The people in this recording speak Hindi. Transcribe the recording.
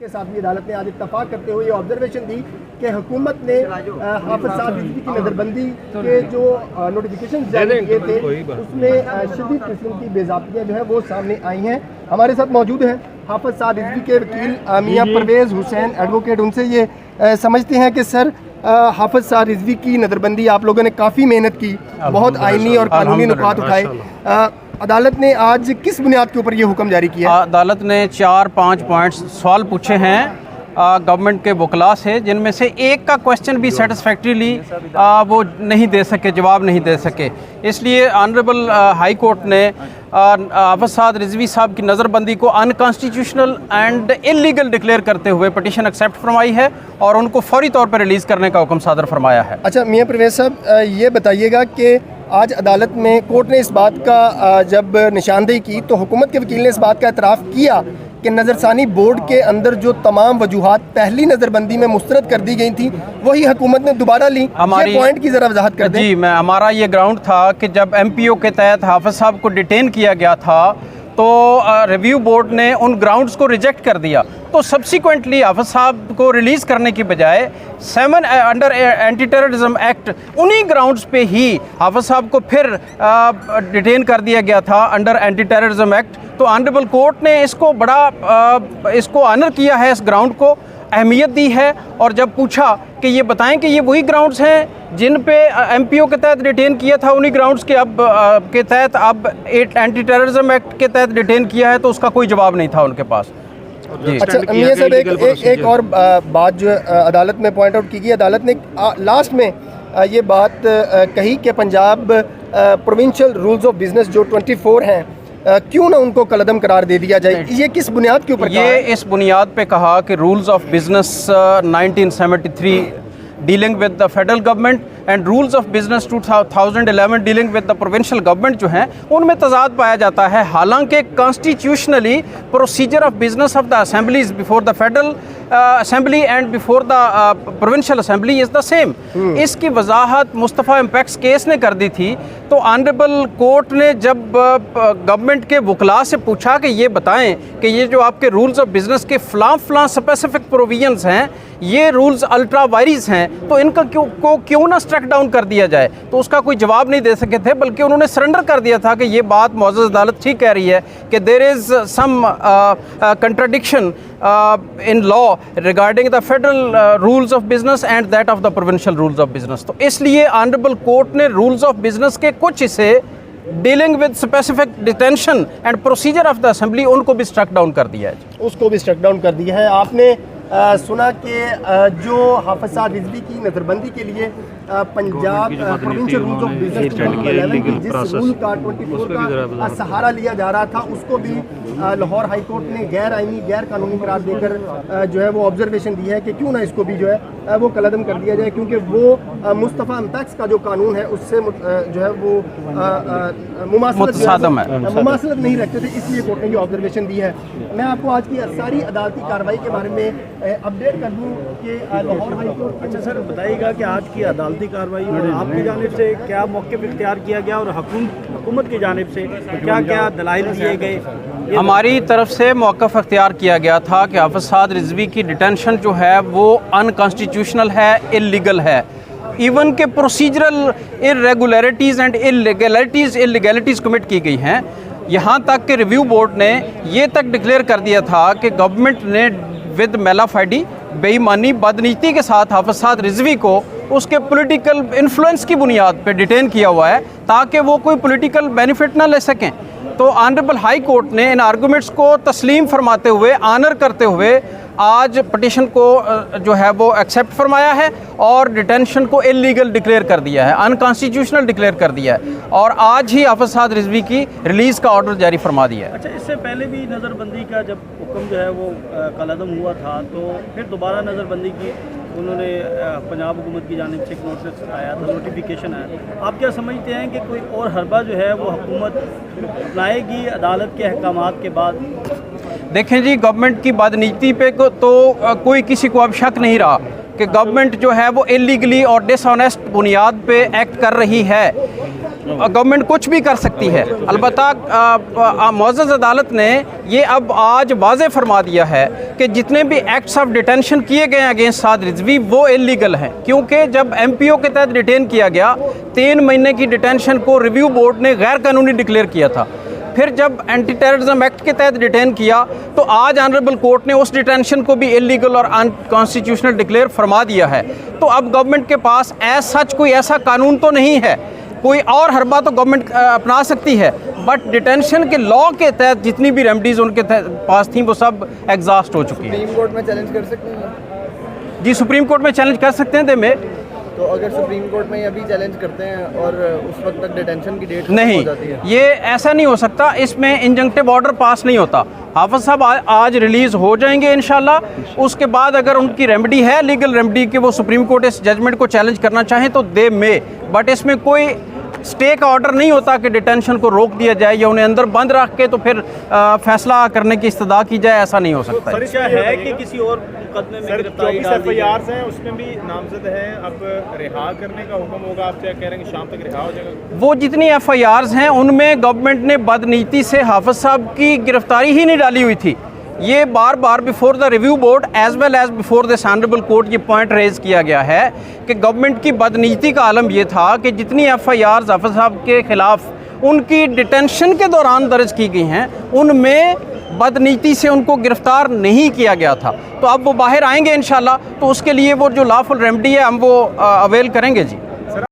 के साथ भी अदालत ने आज इत्तफाक करते हुए ये ऑब्जर्वेशन दी कि हुकूमत ने हाफिज साद रिजवी की नज़रबंदी के जो नोटिफिकेशन जारी किए थे उसमें शदीद किस्म की बेज़ाब्तियाँ जो है वो सामने आई हैं। हमारे साथ मौजूद हैं हाफिज साद रिजवी के वकील मियाँ परवेज़ हुसैन एडवोकेट। उनसे ये समझते हैं कि सर हाफिज साद रिजवी की नज़रबंदी आप लोगों ने काफ़ी मेहनत की, बहुत आइनी और कानूनी नुकात उठाए, अदालत ने आज किस बुनियाद के ऊपर ये हुक्म जारी किया? अदालत ने 4-5 पॉइंट्स सवाल पूछे हैं गवर्नमेंट के वकला से, जिनमें से एक का क्वेश्चन भी सेटिस्फैक्ट्रीली वो नहीं दे सके, जवाब नहीं दे सके। इसलिए ऑनरेबल हाई कोर्ट ने हाफिज साद रिजवी साहब की नज़रबंदी को अनकॉन्स्टिट्यूशनल एंड इलीगल डिक्लेयर करते हुए पटिशन एक्सेप्ट फरमाई है और उनको फौरी तौर पर रिलीज़ करने का हुक्म सादर फरमाया है। अच्छा मियाँ परवेज़ साहब, ये बताइएगा कि आज अदालत में कोर्ट ने इस बात का जब निशानदेही की तो हुकूमत के वकील ने इस बात का एतराफ़ किया कि नज़रसानी बोर्ड के अंदर जो तमाम वजूहात पहली नज़रबंदी में मुस्तरद कर दी गई थी वही हुकूमत ने दोबारा ली। हमारी पॉइंट की ज़रा वजाहत कर दें। जी, हमारा ये ग्राउंड था कि जब MPO के तहत हाफिज साहब को डिटेन किया गया था तो रिव्यू बोर्ड ने उन ग्राउंड्स को रिजेक्ट कर दिया, तो सब्सिक्वेंटली हाफिज साहब को रिलीज़ करने की बजाय 7 अंडर एंटी टेररिज्म एक्ट उन्हीं ग्राउंड्स पे ही हाफिज साहब को फिर डिटेन कर दिया गया था अंडर एंटी टेररिज्म एक्ट। तो ऑनरेबल कोर्ट ने इसको बड़ा इसको ऑनर किया है, इस ग्राउंड को अहमियत दी है। और जब पूछा कि ये बताएं कि ये वही ग्राउंड्स हैं जिन पे MPO के तहत डिटेन किया था, उन्हीं ग्राउंड्स के अब के तहत अब एंटी टेररिज्म एक्ट के तहत डिटेन किया है, तो उसका कोई जवाब नहीं था उनके पास। अच्छा मियाँ साहब, एक और बात जो अदालत में पॉइंट आउट की गई, अदालत ने लास्ट में ये बात कही कि Punjab provincial rules of business जो 24 हैं क्यों ना उनको कलअदम करार दे दिया जाए। ये किस बुनियाद के ऊपर? ये इस बुनियाद पे कहा कि rules of business 1973 dealing with the federal government and rules of business 2011 dealing with the provincial government जो हैं उनमें तजाद पाया जाता है। हालांकि constitutionally procedure of business of the assemblies before the federal assembly and before the provincial assembly is the same. इसकी वजाहत मुस्तफ़ा इम्पैक्ट्स केस ने कर दी थी। तो ऑनरेबल कोर्ट ने जब गवर्नमेंट के वकला से पूछा कि ये बताएं कि ये जो आपके रूल्स ऑफ बिजनेस के फ़लाँ स्पेसिफिक प्रोविजंस हैं, ये रूल्स अल्ट्रा वायरीज हैं, तो इनका क्यों ना स्ट्रक डाउन कर दिया जाए, तो उसका कोई जवाब नहीं दे सके थे, बल्कि उन्होंने सरेंडर कर दिया था कि ये बात मुअज़्ज़ज़ अदालत ठीक कह रही है कि there is some contradiction in law regarding the federal rules of business and that of the provincial rules of business. तो इसलिए ऑनरेबल कोर्ट ने रूल्स ऑफ बिजनेस के कुछ हिस्से dealing with specific detention and procedure of the assembly उनको भी स्ट्रक डाउन कर दिया है। उसको भी स्ट्रक डाउन कर दिया है। आपने सुना कि जो हाफिज साद रिजवी की नज़रबंदी के लिए Punjab provincial rules of business 2011 की जिस रूल का 24 का सहारा लिया जा रहा था उसको भी लाहौर हाई कोर्ट ने गैर आईनी गैर कानूनी करार देकर जो है वो ऑब्जर्वेशन दी है कि क्यों ना इसको भी जो है वो कलअदम कर दिया जाए, क्योंकि वो मुस्तफ़ा इम्पैक्ट्स का जो कानून है उससे जो है वो मुमासलत नहीं रखते थे, इसलिए कोर्ट ने ये ऑब्जर्वेशन दी है। मैं आपको आज की सारी अदालती कार्रवाई के बारे में अपडेट कर दूं कि लाहौर हाई कोर्ट। अच्छा सर, बताइएगा कि आज की अदालती कार्रवाई आपकी जानिब से क्या मौक़िफ़ इख्तियार किया गया और हुकूमत की जानिब से क्या क्या दलाइल दिए गए? हमारी तरफ से मौक़िफ़ इख्तियार किया गया था कि हाफिज साद रिजवी की डिटेंशन जो है वो अनकॉन्स्टिट्यूशनल है, इल्लीगल है। इवन के प्रोसीजरल इरेगुलरिटीज़ एंड इलीगैलिटीज़ कमिट की गई हैं। यहाँ तक कि रिव्यू बोर्ड ने ये तक डिक्लेयर कर दिया था कि गवर्नमेंट ने विद मेलाफाइडी बेईमानी बदनीति के साथ हाफिज साद रिजवी को उसके पॉलिटिकल इन्फ्लुएंस की बुनियाद पे डिटेन किया हुआ है ताकि वो कोई पॉलिटिकल बेनिफिट ना ले सकें। तो ऑनरेबल हाई कोर्ट ने इन आर्गूमेंट्स को तस्लीम फरमाते हुए, आनर करते हुए आज पटिशन को जो है वो एक्सेप्ट फरमाया है और डिटेंशन को इलीगल डिक्लेयर कर दिया है, अनकॉन्स्टिट्यूशनल डिक्लेयर कर दिया है और आज ही हाफिज साद रिजवी की रिलीज़ का ऑर्डर जारी फरमा दिया है। अच्छा, इससे पहले भी नज़रबंदी का जब हुक्म जो है वो कलअदम हुआ था तो फिर दोबारा नज़रबंदी की उन्होंने पंजाब हुकूमत की जानिब से एक नोटिस आया था, नोटिफिकेशन आया। आप क्या समझते हैं कि कोई और हरबा जो है वो हुकूमत अपनाएगी अदालत के अहकामात के बाद? देखें जी, गवर्नमेंट की बदनीति पे को तो कोई किसी को अब शक नहीं रहा कि गवर्नमेंट जो है वो इलीगली और डिसऑनेस्ट बुनियाद पे एक्ट कर रही है। गवर्नमेंट कुछ भी कर सकती है। अलबत्ता मुअज़्ज़ज़ अदालत ने ये अब आज वाज़े फरमा दिया है कि जितने भी एक्ट्स ऑफ डिटेंशन किए गए अगेंस्ट साद रिजवी वो इलीगल हैं, क्योंकि जब MPO के तहत डिटेन किया गया 3 महीने की डिटेंशन को रिव्यू बोर्ड ने गैर कानूनी डिक्लेयर किया था। फिर जब एंटी टेररिज्म एक्ट के तहत डिटेन किया तो आज ऑनरेबल कोर्ट ने उस डिटेंशन को भी इलीगल और अनकॉन्स्टिट्यूशनल डिक्लेयर फरमा दिया है। तो अब गवर्नमेंट के पास एज सच कोई ऐसा कानून तो नहीं है, कोई और हरबा तो गवर्नमेंट अपना सकती है, बट डिटेंशन के लॉ के तहत जितनी भी रेमडीज़ उनके पास थी वो सब एग्जॉस्ट हो चुकी है। सुप्रीम कोर्ट में चैलेंज कर सकते हैं जी, सुप्रीम कोर्ट में चैलेंज कर सकते हैं दे में। तो अगर सुप्रीम कोर्ट में अभी चैलेंज करते हैं और उस वक्त तक डिटेंशन की डेट नहीं, हो जाती है, ये ऐसा नहीं हो सकता, इसमें इंजंक्टिव ऑर्डर पास नहीं होता। हाफिज़ साहब आज रिलीज़ हो जाएंगे इंशाल्लाह। उसके बाद अगर उनकी रेमेडी है, लीगल रेमेडी, कि वो सुप्रीम कोर्ट इस जजमेंट को चैलेंज करना चाहें तो दे में, बट इसमें कोई स्टे का ऑर्डर नहीं होता कि डिटेंशन को रोक दिया जाए या उन्हें अंदर बंद रख के तो फिर फैसला करने की इस्तदा की जाए, ऐसा नहीं हो सकता। सर क्या है कि किसी और मुकदमे में गिरफ्तारी डाल दी FIRs हैं उसमें भी नामजद है, अब रिहा करने का हुक्म होगा, आप क्या कह रहे हैं कि शाम तक रिहा हो जाएगा? वो जितनी FIRs हैं उनमें गवर्नमेंट ने बदनीति से हाफिज़ साहब की गिरफ्तारी ही नहीं डाली हुई थी। ये बार बार before the review board as well as before this honourable court ये पॉइंट रेज किया गया है कि गवर्नमेंट की बदनीति का आलम ये था कि जितनी FIRs हाफिज़ साहब के ख़िलाफ़ उनकी डिटेंशन के दौरान दर्ज की गई हैं उनमें बदनीति से उनको गिरफ़्तार नहीं किया गया था। तो अब वो बाहर आएंगे इंशाल्लाह, तो उसके लिए वो जो लॉफुल रेमेडी है हम वो अवेल करेंगे जी।